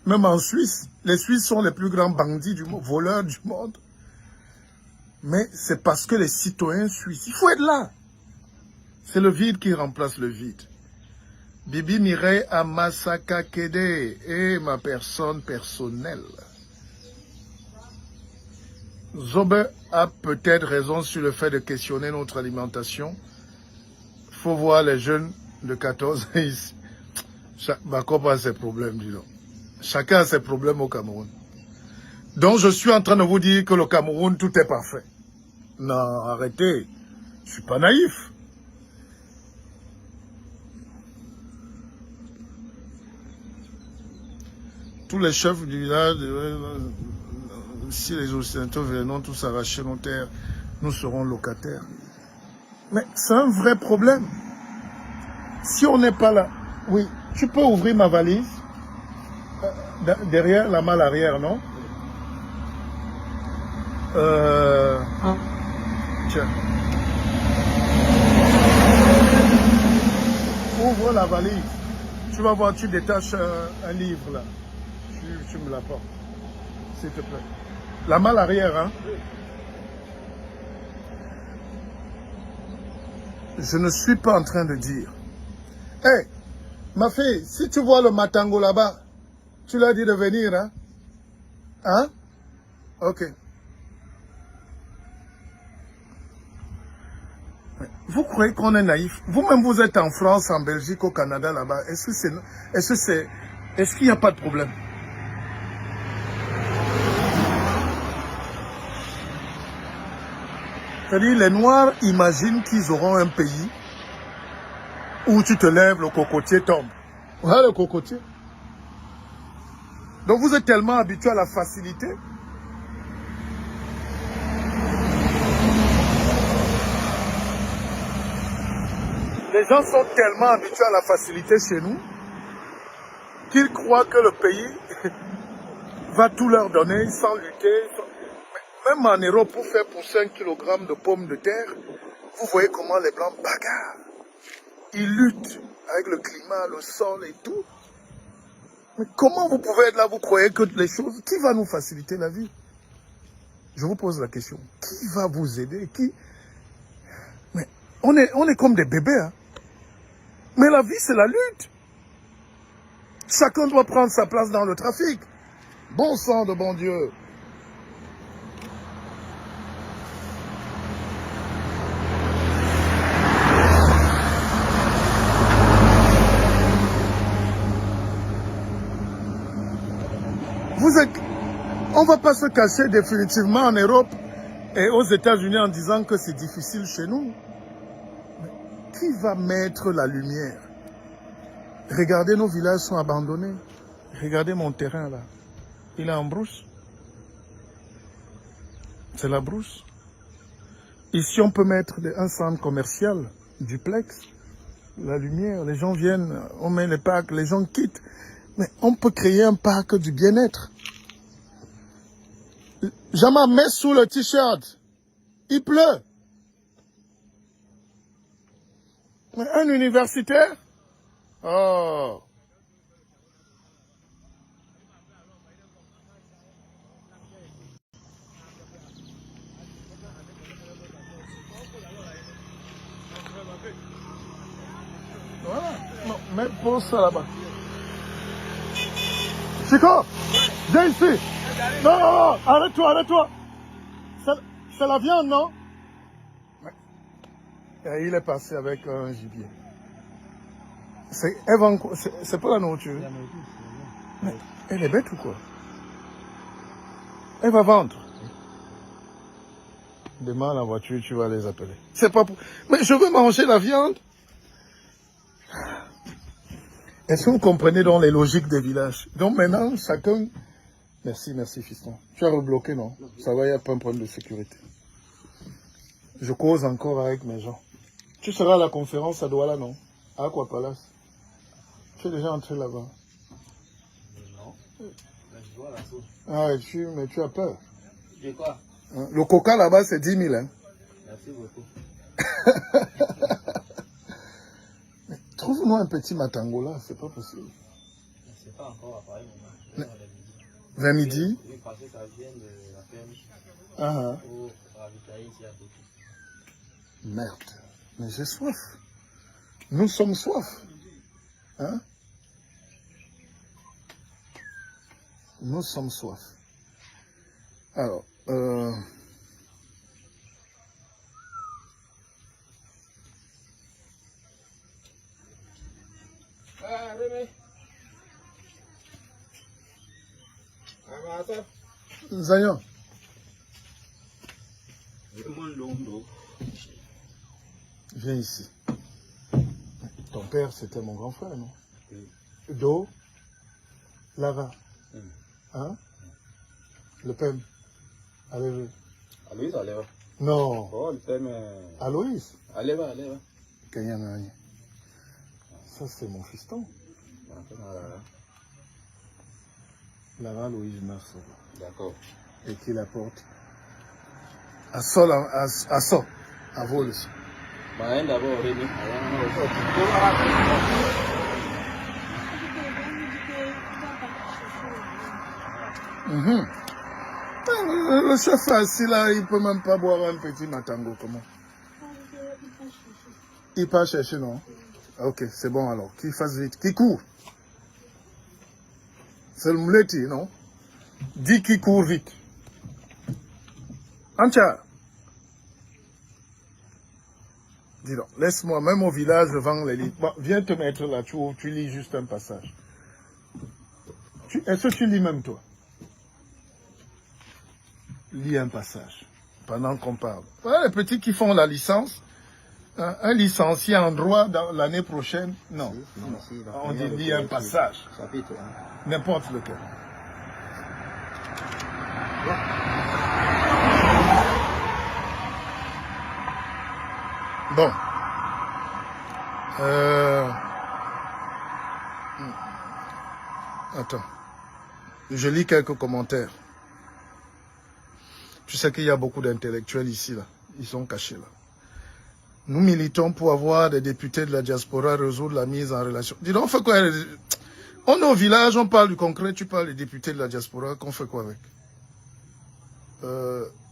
même en Suisse. Les Suisses sont les plus grands bandits du monde, voleurs du monde. Mais c'est parce que les citoyens suisses, il faut être là. C'est le vide qui remplace le vide. Bibi Mireille Amasaka Kede est ma personne personnelle. Zobe a peut-être raison sur le fait de questionner notre alimentation. Il faut voir les jeunes de 14 ans ici. Bakob a ses problèmes, dis donc. Chacun a ses problèmes au Cameroun. Donc je suis en train de vous dire que le Cameroun, tout est parfait. Non, arrêtez. Je ne suis pas naïf. Tous les chefs du village... si les Occidentaux viennent tous arracher nos terres, nous serons locataires. Mais c'est un vrai problème. Si on n'est pas là, oui, tu peux ouvrir ma valise, derrière la malle arrière, non? Tiens. Ouvre la valise. Tu vas voir, tu détaches un livre là. Tu me l'apportes, s'il te plaît. La malle arrière, hein? Je ne suis pas en train de dire. Hé, hey, ma fille, si tu vois le matango là-bas, tu leur dis de venir, hein? Hein? Ok. Vous croyez qu'on est naïf? Vous-même, vous êtes en France, en Belgique, au Canada, là-bas. Est-ce qu'il n'y a pas de problème? C'est-à-dire, les Noirs imaginent qu'ils auront un pays où tu te lèves, le cocotier tombe. Voilà le cocotier. Donc vous êtes tellement habitués à la facilité. Les gens sont tellement habitués à la facilité chez nous qu'ils croient que le pays va tout leur donner sans lutter. Même en Europe, pour faire pousser 1 kg de pommes de terre, vous voyez comment les Blancs bagarrent. Ils luttent avec le climat, le sol et tout. Mais comment vous pouvez être là, vous croyez que les choses... Qui va nous faciliter la vie? Je vous pose la question. Qui va vous aider? Qui... Mais on est comme des bébés. Hein? Mais la vie, c'est la lutte. Chacun doit prendre sa place dans le trafic. Bon sang de bon Dieu. On ne va pas se cacher définitivement en Europe et aux États-Unis en disant que c'est difficile chez nous. qui va mettre la lumière? Regardez, nos villages sont abandonnés. Regardez mon terrain là. Il est en brousse. C'est la brousse. Ici, on peut mettre un centre commercial, duplex, la lumière, les gens viennent, on met les parcs, les gens quittent. Mais on peut créer un parc du bien-être. Jamais mets sous le t-shirt. Il pleut. Mais un universitaire? Oh. Voilà. Non, mais pose ça là-bas. Chico, viens ici. Non, non, non, arrête-toi, arrête-toi. C'est la viande, non? Et il est passé avec un gibier. C'est pas la nourriture. Mais elle est bête ou quoi? Elle va vendre. Demain, la voiture, tu vas les appeler. C'est pas pour... Mais je veux manger la viande. Est-ce que vous comprenez donc les logiques des villages? Donc maintenant, chacun... Merci, merci, fiston. Tu as rebloqué, non? Ça va, il n'y a pas un problème de sécurité. Je cause encore avec mes gens. Tu seras à la conférence à Douala, non? À Aqua Palace. Tu es déjà entré là-bas? Non. Je vois la sauce. Ah, mais tu as peur. De quoi? Hein? Le coca là-bas, c'est 10 000. Hein? Merci beaucoup. Trouve-nous un petit matangola, c'est pas possible. C'est pas encore à Paris, mais... Vers midi? Oui, parce que ça vient de la ferme. Ah. Pour ravitailler ici à côté. Merde. Mais j'ai soif. Nous sommes soif. Hein? Nous sommes soif. Alors, Zayon. Viens ici. Ton père, c'était mon grand frère, non? Oui. Do, Lava. Hein? Le PEM. Allez. Aloïs, allez va. Non. Oh, le PEM. Aloïs. Allez va, allez va. Kanyana. Ça, c'est mon fiston. Lava, Aloïs Nassau. D'accord. Et qui l'apporte à sol, à vol. Bah, d'abord, Rémi. Le chef assis là, il peut même pas boire un petit matango, comment? Il part chercher, non? Ok, c'est bon alors. Qu'il fasse vite. Qui court? C'est le mouleti, non? Dis qu'il court vite. Antia. Dis donc, laisse-moi, même au village, je vends les livres. Bon, viens te mettre là, tu lis juste un passage. Est-ce que tu lis même toi? Lis un passage, pendant qu'on parle. Voilà les petits qui font la licence. Un licencié en droit l'année prochaine, non. On dit lis un passage. N'importe lequel. Bon. Attends. Je lis quelques commentaires. Tu sais qu'il y a beaucoup d'intellectuels ici, là. Ils sont cachés, là. Nous militons pour avoir des députés de la diaspora résoudre la mise en relation. Dis donc, on fait quoi? On est au village, on parle du concret, tu parles des députés de la diaspora, qu'on fait quoi avec?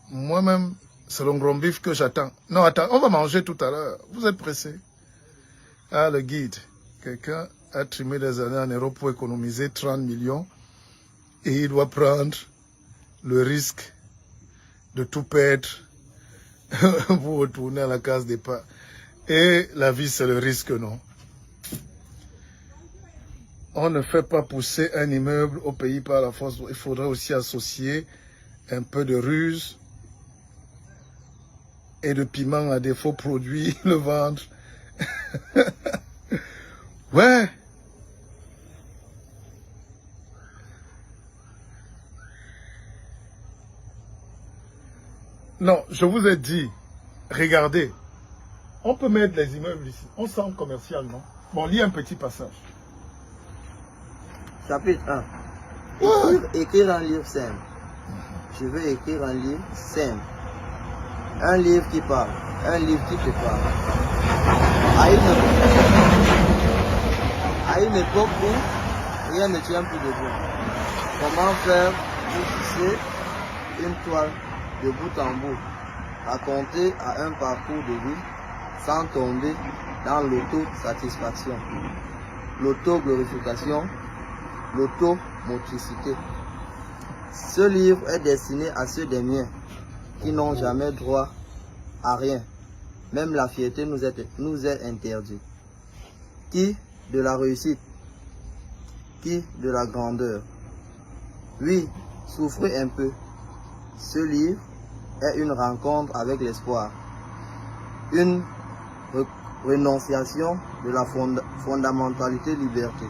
Moi-même, c'est le grand bif que j'attends. Non, attends, on va manger tout à l'heure. Vous êtes pressés? Ah, le guide. Quelqu'un a trimé des années en Europe pour économiser 30 millions et il doit prendre le risque de tout perdre pour retourner à la case départ. Et la vie, c'est le risque, non? On ne fait pas pousser un immeuble au pays par la force. Il faudrait aussi associer un peu de ruse et de piment à des faux produits, le vendre Ouais. Non, je vous ai dit, regardez, on peut mettre les immeubles ici. On sent commercial, non? Bon, lis un petit passage. Chapitre 1. Écrire un livre simple. Je veux écrire un livre simple. Un livre qui parle. Un livre qui te parle. À une époque où rien ne tient plus debout. Comment faire pour tisser une toile de bout en bout, raconter à un parcours de vie sans tomber dans l'auto-satisfaction, l'auto-glorification, l'automotricité. Ce livre est destiné à ceux des miens qui n'ont jamais droit à rien. Même la fierté nous est interdite. Qui de la réussite, qui de la grandeur. Oui, souffrez un peu. Ce livre est une rencontre avec l'espoir. Une renonciation de la fondamentalité liberté.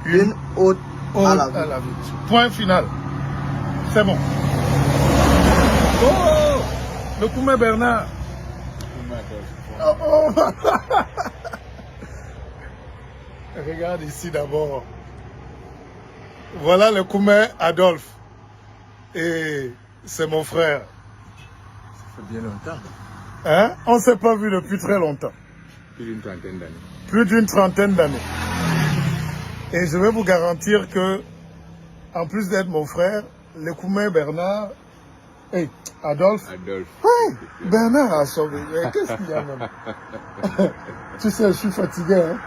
Une ode à la vie. Point final. C'est bon. Oh, le Koumé Bernard. Oh, oh. Regarde ici d'abord. Voilà le Koumé Adolphe. Et c'est mon frère. Ça fait bien longtemps. Hein? On ne s'est pas vu depuis très longtemps. Plus d'une trentaine d'années. Plus d'une trentaine d'années. Et je vais vous garantir que, en plus d'être mon frère, le Koumé Bernard, hey, Adolphe. Oui, Bernard a sauvé. Qu'est-ce qu'il y a même? Tu sais, je suis fatigué. Hein?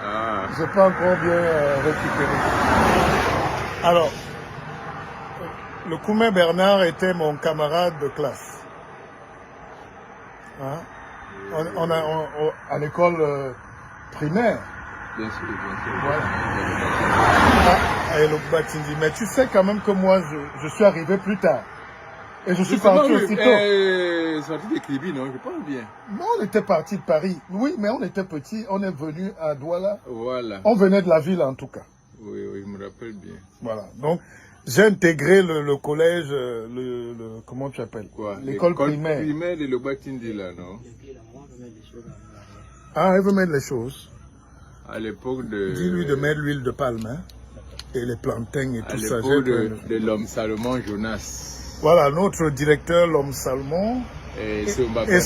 Ah. Je n'ai pas encore bien récupéré. Alors, le Koumé Bernard était mon camarade de classe. Hein? À l'école primaire. Bien sûr, bien sûr. Voilà. Et le Batindi. Mais tu sais quand même que moi, je suis arrivé plus tard. Et je suis parti aussitôt. Sorti de Kribi, non? Je parle bien. Non, on était parti de Paris. Oui, mais on était petits. On est venu à Douala. Voilà. On venait de la ville en tout cas. Oui, oui, je me rappelle bien. Voilà. Donc, j'ai intégré le collège, comment tu appelles? Quoi? L'école primaire. Primaire de Lobatindi, là, non? Ah, elle veut mettre les choses. À l'époque de... Dis-lui de mettre l'huile de palme, hein, et les plantains et tout ça. À l'époque de l'homme Salomon Jonas. Voilà, notre directeur, l'homme Salomon. Et Somba. Et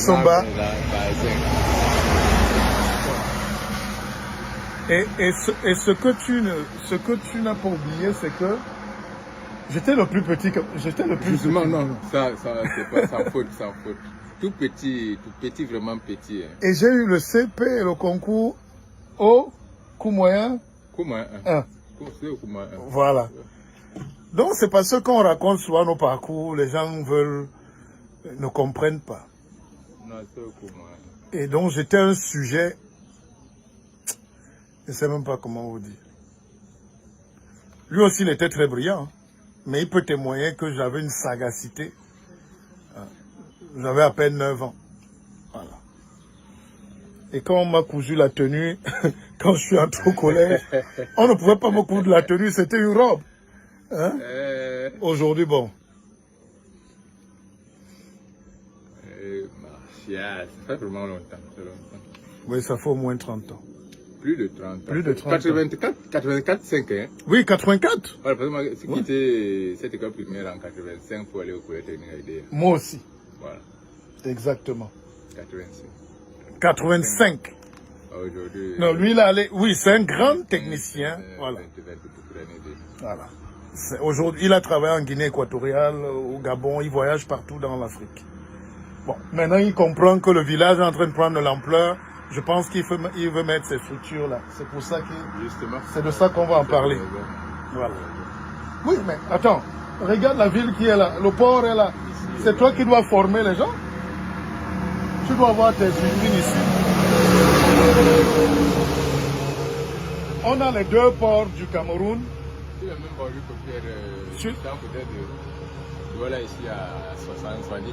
ce que tu n'as pas oublié, c'est que j'étais le plus petit. Justement, non, ça c'est pas sans faute, sans faute. Tout petit, vraiment petit. Hein. Et j'ai eu le CP et le concours au coût moyen. Coût moyen 1. Voilà. Donc c'est parce que quand on raconte souvent nos parcours, les gens ne comprennent pas. Non, c'est au coût moyen. Et donc j'étais un sujet, je ne sais même pas comment vous dire. Lui aussi il était très brillant, hein, mais il peut témoigner que j'avais une sagacité. J'avais à peine 9 ans. Voilà. Et quand on m'a cousu la tenue, quand je suis entré au collège, on ne pouvait pas me coudre la tenue, c'était une robe. Hein? Aujourd'hui, bon. Martial, ça fait vraiment longtemps, Oui, ça fait au moins 30 ans. Plus de 30 ans. Plus de 30 84, 5 ans. Oui, 84. Voilà, parce que moi, j'ai quitté cette école primaire en 85 pour aller au collège technique Aïdéa. Moi aussi. Voilà. Exactement. 85. 85. Aujourd'hui. Non, lui, il a allé. Oui, c'est un grand technicien. Voilà. Voilà. Aujourd'hui, il a travaillé en Guinée équatoriale, au Gabon, il voyage partout dans l'Afrique. Bon, maintenant, il comprend que le village est en train de prendre de l'ampleur. Je pense qu'il veut mettre ces structures là. C'est pour ça c'est de ça qu'on va en parler. Voilà. Oui, mais attends, regarde la ville qui est là, le port est là. C'est toi qui dois former les gens. Tu dois avoir tes usines ici. On a les 2 ports du Cameroun. C'est la même bordure pour faire peut-être voilà ici à 70 km.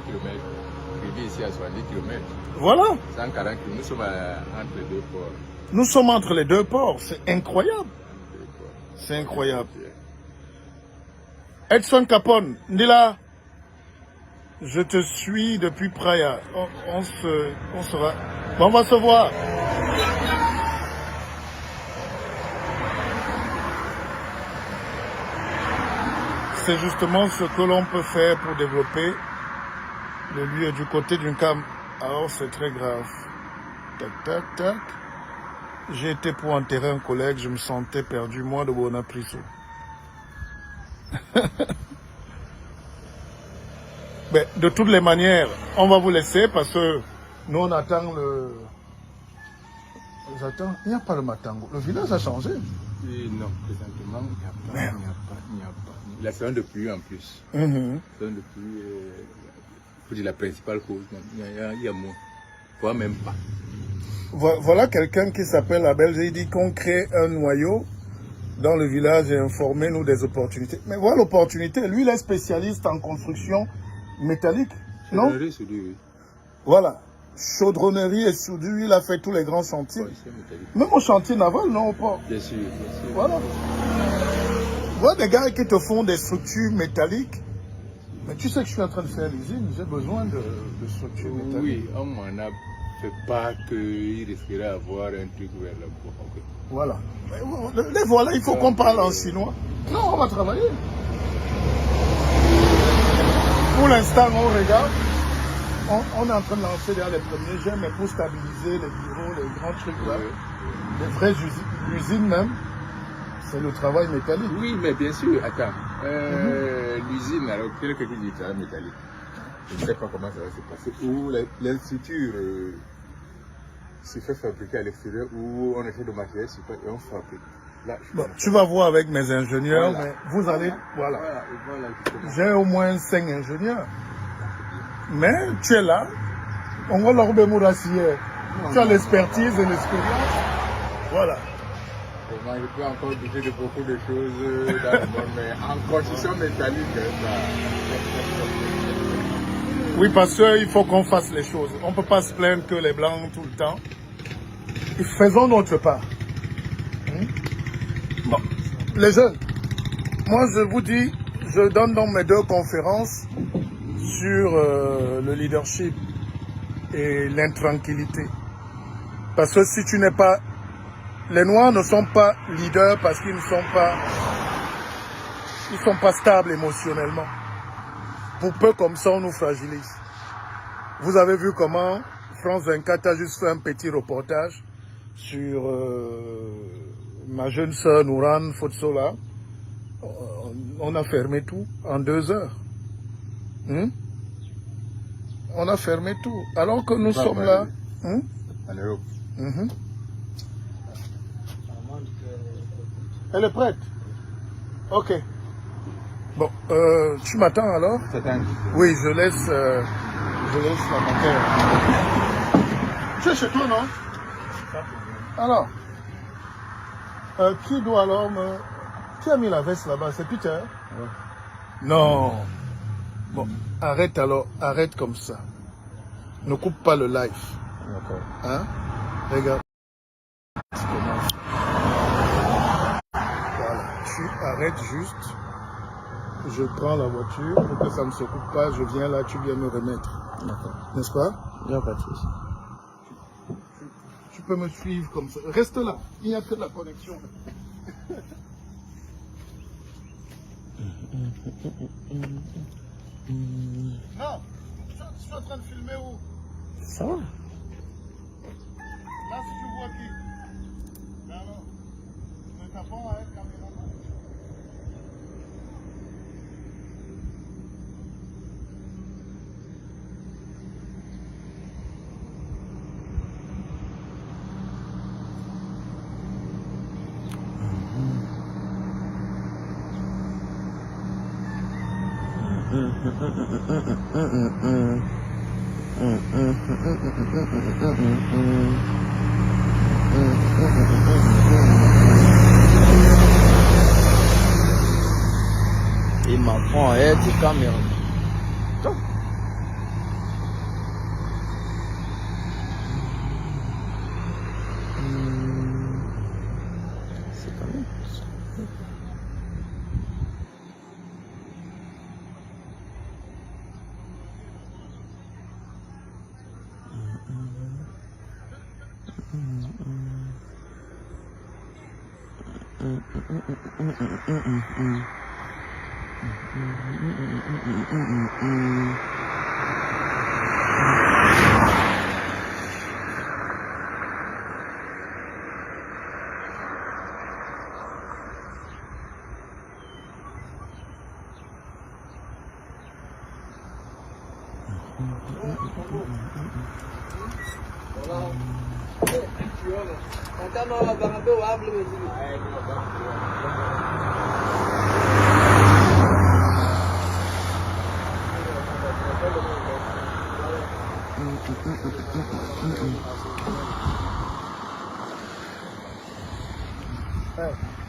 privé ici à 70 km. Voilà. 140 km, nous sommes entre les deux ports. Nous sommes entre les deux ports. C'est incroyable. C'est incroyable. Edson Capone, Ndila, je te suis depuis Praia. On va se voir. C'est justement ce que l'on peut faire pour développer le lieu du côté d'une cam. Alors c'est très grave. Tac, tac, tac. J'ai été pour enterrer un collègue, je me sentais perdu, moi de Bonapriso. Mais de toutes les manières, on va vous laisser parce que nous on attend le... J'attends, il n'y a pas le Matango. Le village a changé. Et non, présentement, il n'y a pas. La saison de pluie en plus. La saison de pluie, faut dire la principale cause, il y a moins. Voire même pas. Voilà quelqu'un qui s'appelle Abel, il dit qu'on crée un noyau dans le village et informer-nous des opportunités. Mais voilà l'opportunité, lui il est spécialiste en construction métallique, non? Chaudronnerie, soudure, oui. Voilà, chaudronnerie et soudure, il a fait tous les grands chantiers. Ouais, c'est métallique. Même au chantier naval, non, au port. Bien sûr, bien sûr. Voilà. Voilà des gars qui te font des structures métalliques. Mais tu sais que je suis en train de faire l'usine, j'ai besoin de structures métalliques. Oui, on m'en a fait pas qu'il risquerait d'avoir un truc vers la boue. Okay. Voilà. Mais voilà, il faut qu'on parle en chinois. Non, on va travailler. Pour l'instant, on regarde. On est en train de lancer derrière les premiers jets, mais pour stabiliser les bureaux, les grands trucs là, les vraies usines même, c'est le travail métallique. Oui, mais bien sûr, attends. L'usine, alors, quel que tu dis travail métallique? Je ne sais pas comment ça va se passer. Ou l'institut se fait fabriquer à l'extérieur, ou on essaie de matériel et on fabrique. Là, bon, tu vas voir avec mes ingénieurs, voilà. Mais vous allez... Voilà. Voilà j'ai au moins 5 ingénieurs. Mais tu es là. On va leur démourailler. Tu as l'expertise et l'expérience. Voilà. Vraiment, je peux encore douter de beaucoup de choses dans le monde, mais en construction métallique, oui, parce qu'il faut qu'on fasse les choses. On ne peut pas se plaindre que les Blancs tout le temps. Faisons notre part. Bon. Les jeunes, moi je vous dis, je donne dans mes 2 conférences sur le leadership et l'intranquillité. Parce que si tu n'es pas... Les Noirs ne sont pas leaders parce qu'ils ne sont pas stables émotionnellement. Pour peu comme ça, on nous fragilise. Vous avez vu comment France 24 a juste fait un petit reportage sur ma jeune sœur Nouran Fotsola. On a fermé tout en 2 heures. On a fermé tout. Alors que nous sommes là. En Europe. Elle est prête? Ok. Bon, tu m'attends alors? Oui, je laisse la matière. Tu es chez toi, non? Alors, qui doit alors me... Qui a mis la veste là-bas? C'est Peter? Ouais. Non. Bon, arrête alors, arrête comme ça. Ne coupe pas le live. D'accord. Hein? Regarde. Voilà, tu arrêtes juste. Je prends la voiture pour que ça ne se coupe pas. Je viens là, tu viens me remettre. D'accord. N'est-ce pas? Il n'y a pas de souci. Tu peux me suivre comme ça. Reste là. Il n'y a que de la connexion. Non. Tu es en train de filmer où? Ça va? Là, si tu vois qui? Ben alors, le tapon à être caméraman. Il m'apprend à être caméraman.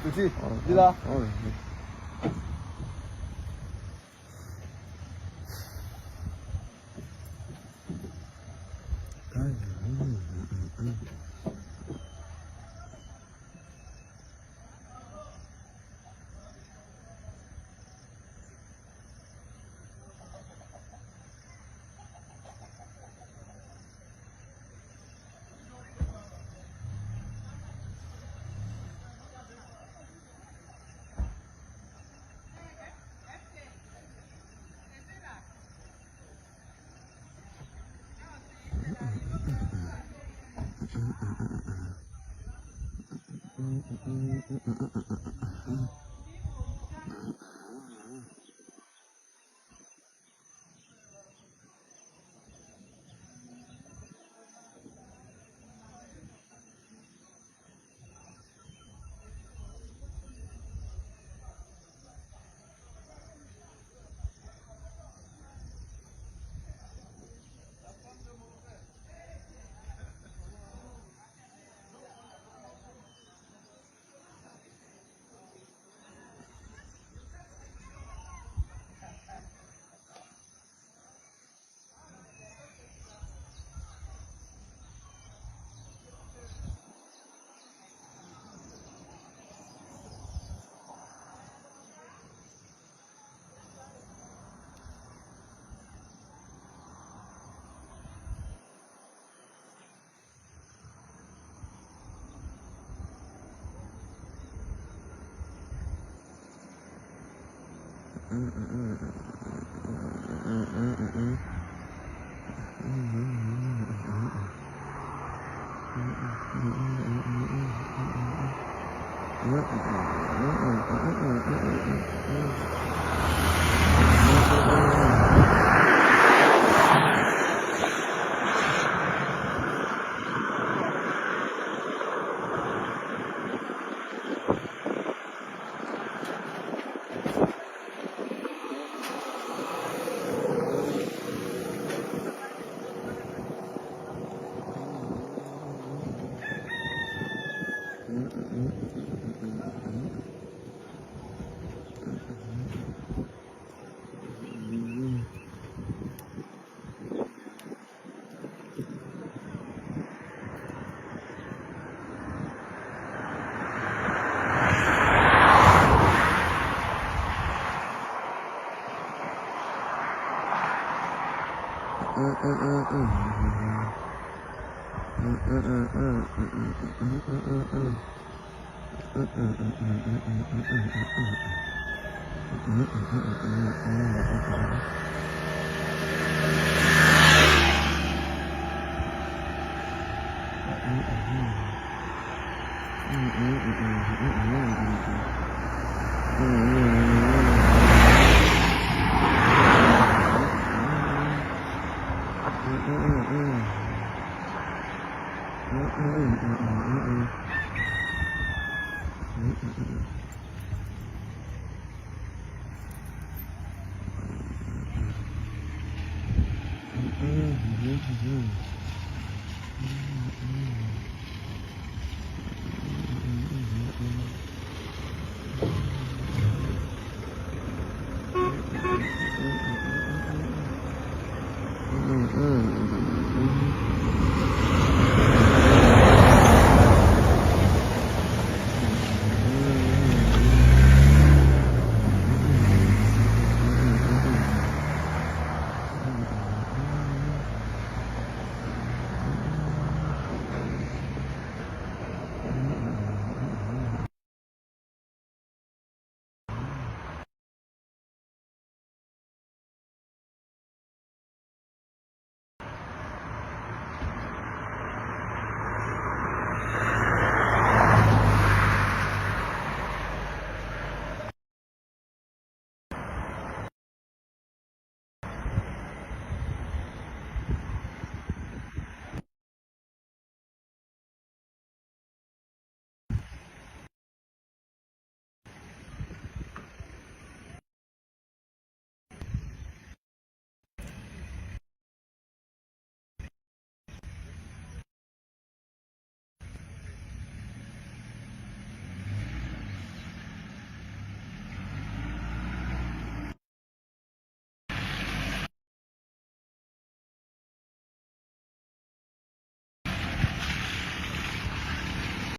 Petit, dis là.